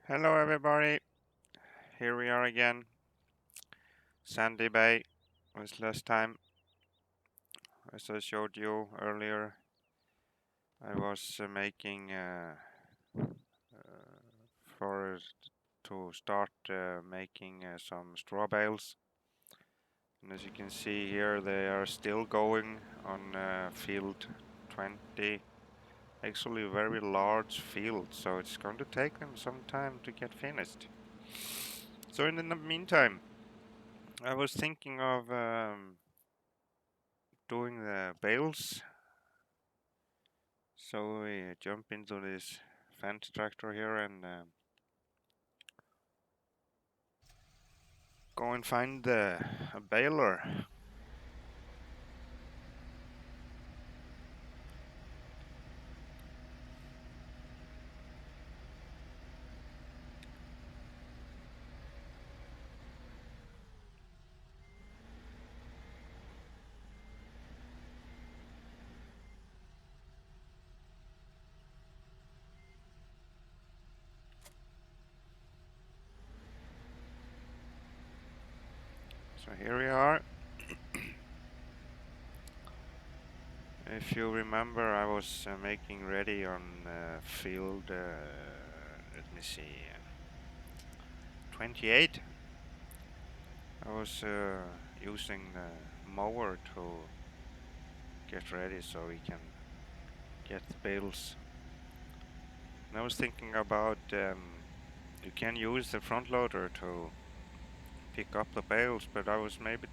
Hello everybody, here we are again. Sandy Bay was last time. As I showed you earlier, I was making for to start making some straw bales. And as you can see here, they are still going on field 20. Actually a very large field, so it's going to take them some time to get finished. So in the meantime, I was thinking of doing the bales. So we jump into this Fendt tractor here and go and find a baler. So here we are. If you remember, I was making ready on field, let me see, 28. I was using the mower to get ready so we can get the bales. And I was thinking about you can use the front loader to pick up the bales, but I was maybe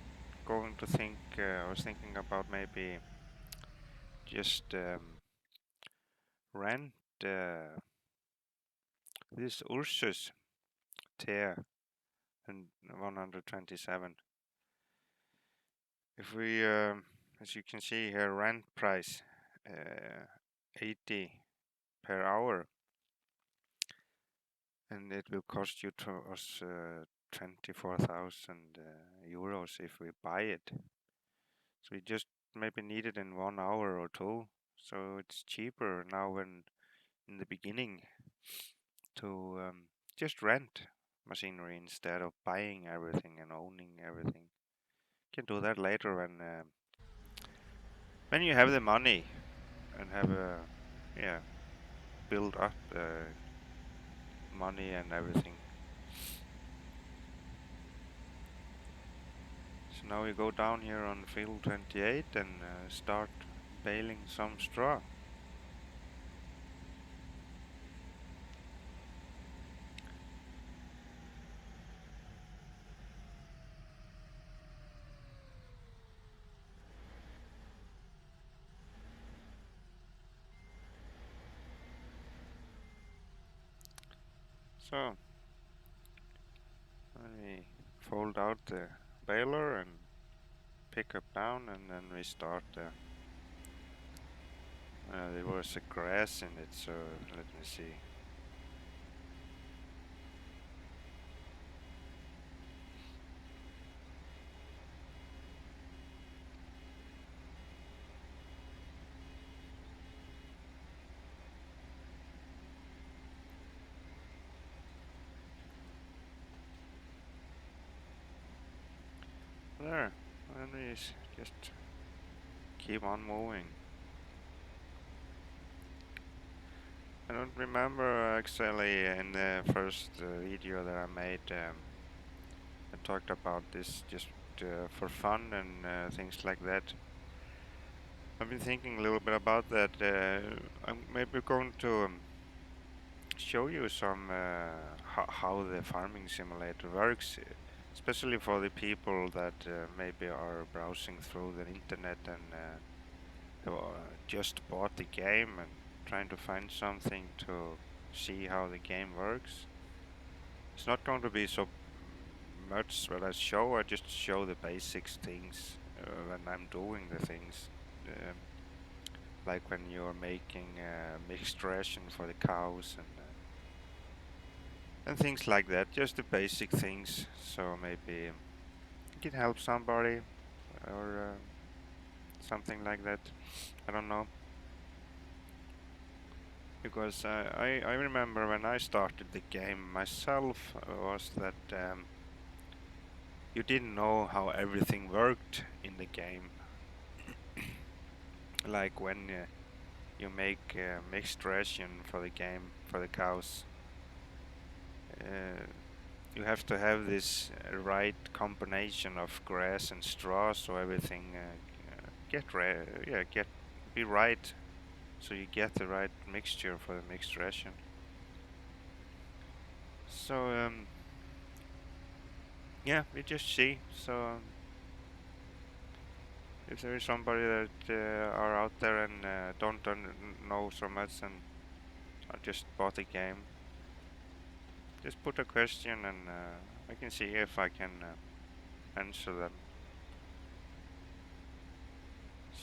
going to think, I was thinking about maybe just rent this Ursus Tear and 127. If we, as you can see here, rent price 80 per hour, and it will cost you to us 24,000 euros if we buy it. So we just maybe need it in 1 hour or two. So it's cheaper now than in the beginning to just rent machinery instead of buying everything and owning everything. You can do that later when you have the money and have a build up money and everything. So now we go down here on field 28 and start baling some straw. So we fold out the baler and pick up down, and then we start there was a grass in it, so let me see. There, and we just keep on moving. I don't remember actually in the first video that I made, I talked about this just for fun and things like that. I've been thinking a little bit about that. I'm maybe going to show you some how the farming simulator works, especially for the people that maybe are browsing through the internet and have just bought the game and trying to find something to see how the game works. It's not going to be so much what I show. I just show the basics things when I'm doing the things. Um, like when you're making mixed ration for the cows and things like that. Just the basic things. So maybe it can help somebody or something like that. I don't know. because I remember when I started the game myself was that you didn't know how everything worked in the game. Like when you make mixed ration for the game for the cows, uh, you have to have this right combination of grass and straw so everything get be right, so you get the right mixture for the mixed ration. So yeah, we just see. So if there is somebody that are out there and don't know so much and I just bought a game, just put a question and I can see if I can answer them.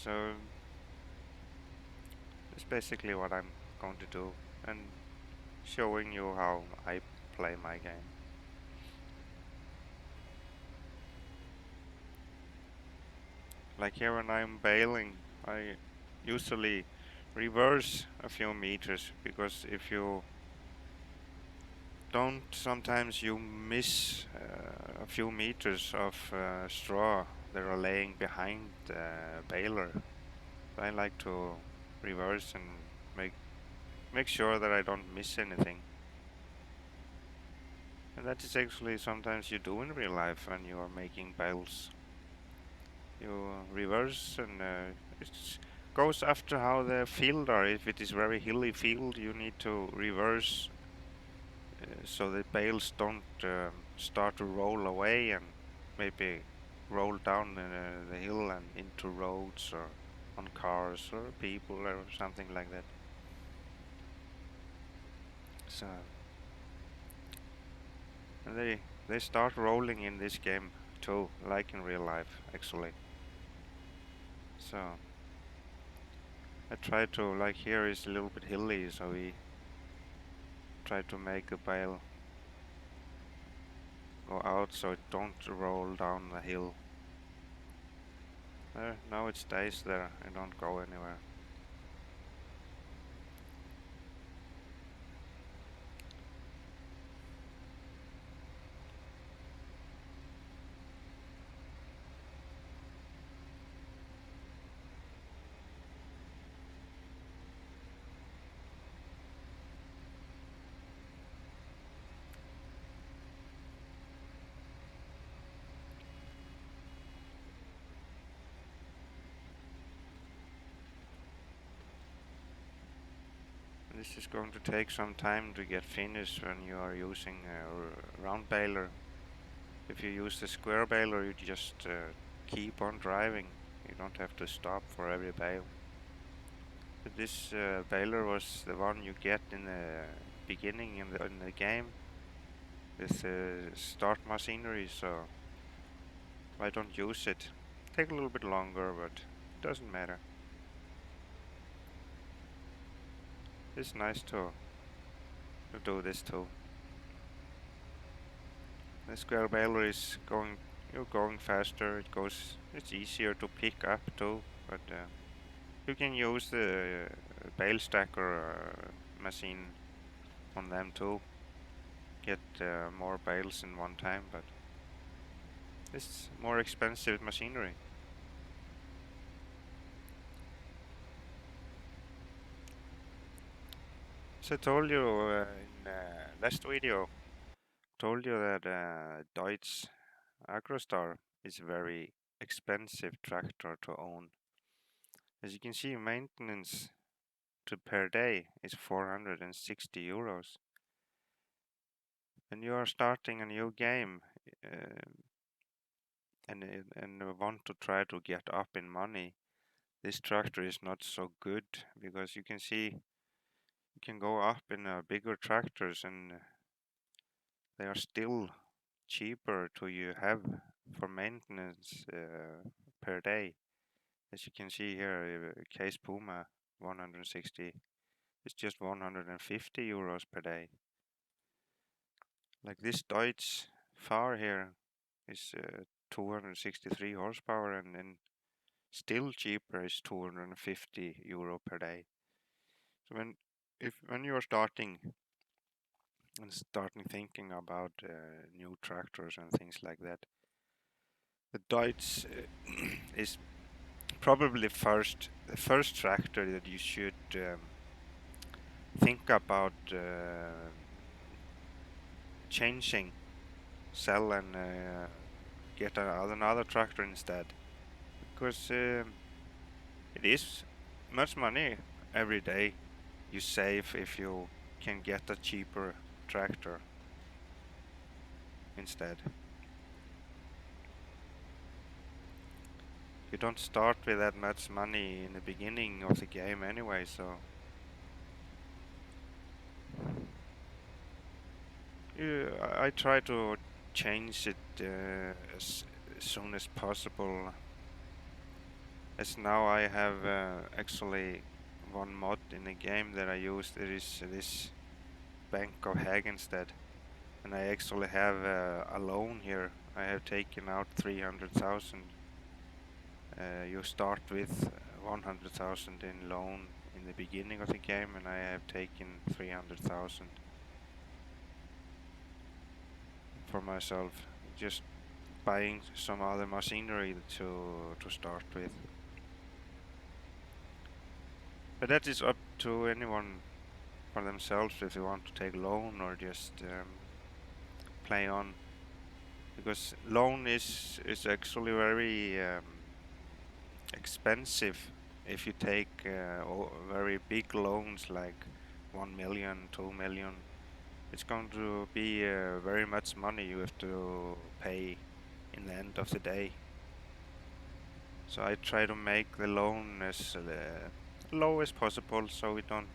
So that's basically what I'm going to do and showing you how I play my game. Like here when I'm bailing, I usually reverse a few meters because if you don't, sometimes you miss a few meters of straw that are laying behind the baler. So I like to reverse and make sure that I don't miss anything. And that is actually sometimes you do in real life when you are making bales. You reverse and it goes after how the field are. If it is very hilly field, you need to reverse so the bales don't start to roll away and maybe roll down the hill and into roads or on cars or people or something like that. So and they start rolling in this game too, like in real life actually. So I try to, like here is a little bit hilly, so we try to make the bale go out so it don't roll down the hill. Now it stays there and don't go anywhere. This is going to take some time to get finished when you are using a round baler. If you use the square baler, you just keep on driving. You don't have to stop for every bale. But this baler was the one you get in the beginning in the game. This start machinery, so I don't use it. Take a little bit longer, but it doesn't matter. It's nice to do this too. The square baler is going, you're going faster. It's easier to pick up too. But you can use the bale stacker machine on them too. Get more bales in one time, but it's more expensive machinery. So I told you in last video, told you that Deutz Agrostar is a very expensive tractor to own. As you can see, maintenance to per day is 460 euros. When you are starting a new game uh, and want to try to get up in money, this tractor is not so good because you can see you can go up in bigger tractors and they are still cheaper to you have for maintenance per day. As you can see here, Case Puma 160 is just 150 euros per day. Like this Deutz Far here is 263 horsepower and then still cheaper is 250 euro per day. So when if when you're starting and starting thinking about new tractors and things like that, the Deutz is probably the first tractor that you should think about changing, sell, and get another tractor instead, because it is much money every day you save if you can get a cheaper tractor instead. You don't start with that much money in the beginning of the game anyway, so I try to change it as soon as possible. As now I have actually one mod in the game that I use. It is this Bank of Hagenstead, and I actually have a loan here. I have taken out 300,000. You start with 100,000 in loan in the beginning of the game, and I have taken 300,000 for myself, just buying some other machinery to start with. But that is up to anyone for themselves if they want to take loan or just play on, because loan is actually very expensive if you take very big loans like 1 million, 2 million. It's going to be very much money you have to pay in the end of the day. So I try to make the loan as low as possible, so we don't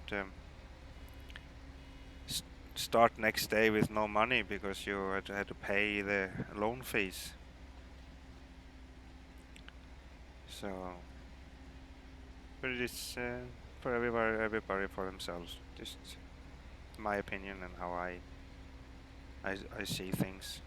start next day with no money because you had to pay the loan fees. So, but it is for everybody for themselves. Just my opinion and how I see things.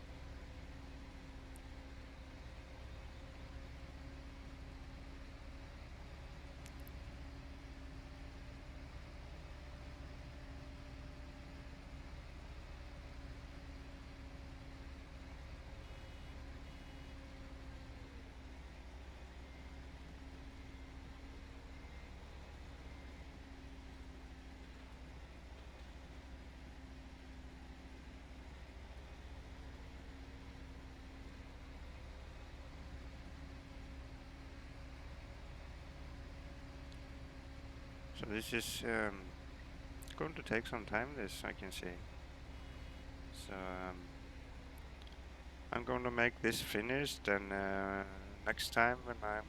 So this is going to take some time. This I can see. So I'm going to make this finished, and next time when I'm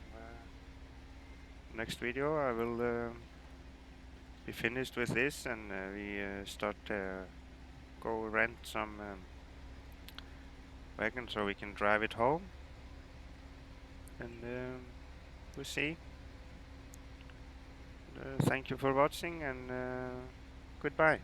next video I will be finished with this, and we start go rent some wagon so we can drive it home, and we'll see. Thank you for watching, and goodbye.